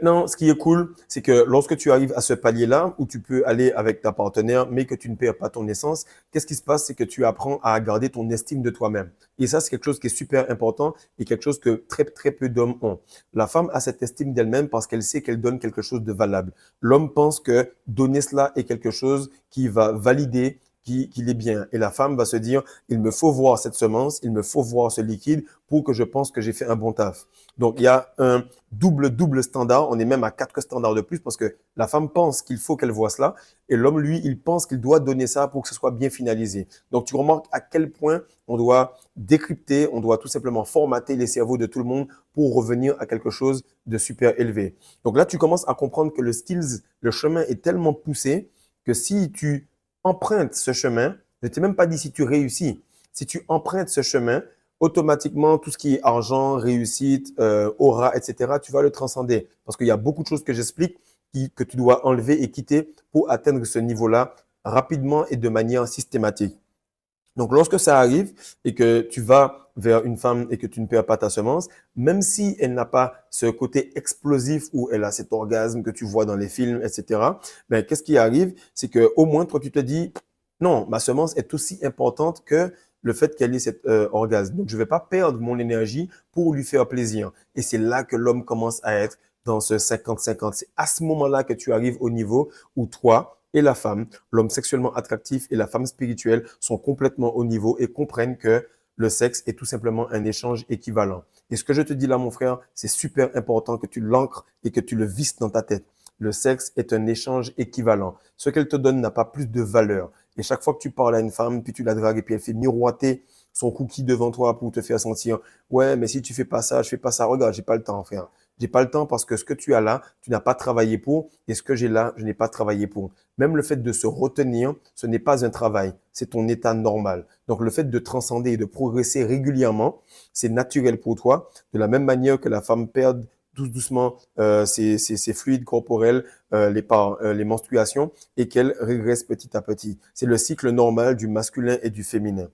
Non, ce qui est cool, c'est que lorsque tu arrives à ce palier-là, où tu peux aller avec ta partenaire, mais que tu ne perds pas ton essence, qu'est-ce qui se passe? C'est que tu apprends à garder ton estime de toi-même. Et ça, c'est quelque chose qui est super important et quelque chose que très, très peu d'hommes ont. La femme a cette estime d'elle-même parce qu'elle sait qu'elle donne quelque chose de valable. L'homme pense que donner cela est quelque chose qui va valider qu'il est bien. Et la femme va se dire, il me faut voir cette semence, il me faut voir ce liquide pour que je pense que j'ai fait un bon taf. Donc, il y a un double standard. On est même à 4 standards de plus parce que la femme pense qu'il faut qu'elle voit cela et l'homme, lui, il pense qu'il doit donner ça pour que ce soit bien finalisé. Donc, tu remarques à quel point on doit décrypter, on doit tout simplement formater les cerveaux de tout le monde pour revenir à quelque chose de super élevé. Donc là, tu commences à comprendre que le skills, le chemin est tellement poussé que si tu empruntes ce chemin, je ne t'ai même pas dit si tu réussis, si tu empruntes ce chemin, automatiquement, tout ce qui est argent, réussite, aura, etc., tu vas le transcender. Parce qu'il y a beaucoup de choses que j'explique que tu dois enlever et quitter pour atteindre ce niveau-là rapidement et de manière systématique. Donc, lorsque ça arrive et que tu vas vers une femme et que tu ne perds pas ta semence, même si elle n'a pas ce côté explosif où elle a cet orgasme que tu vois dans les films, etc., ben, qu'est-ce qui arrive? C'est que au moins, toi, tu te dis, non, ma semence est aussi importante que le fait qu'elle ait cet orgasme. Donc, je ne vais pas perdre mon énergie pour lui faire plaisir. Et c'est là que l'homme commence à être dans ce 50-50. C'est à ce moment-là que tu arrives au niveau où toi et la femme, l'homme sexuellement attractif et la femme spirituelle sont complètement au niveau et comprennent que le sexe est tout simplement un échange équivalent. Et ce que je te dis là, mon frère, c'est super important que tu l'ancres et que tu le visses dans ta tête. Le sexe est un échange équivalent. Ce qu'elle te donne n'a pas plus de valeur. Et chaque fois que tu parles à une femme, puis tu la dragues et puis elle fait miroiter son cookie devant toi pour te faire sentir, ouais, mais si tu fais pas ça, je fais pas ça. Regarde, j'ai pas le temps, frère. J'ai pas le temps parce que ce que tu as là, tu n'as pas travaillé pour, et ce que j'ai là, je n'ai pas travaillé pour. Même le fait de se retenir, ce n'est pas un travail, c'est ton état normal. Donc le fait de transcender et de progresser régulièrement, c'est naturel pour toi. De la même manière que la femme perd doucement ses fluides corporels, les menstruations, et qu'elle régresse petit à petit. C'est le cycle normal du masculin et du féminin.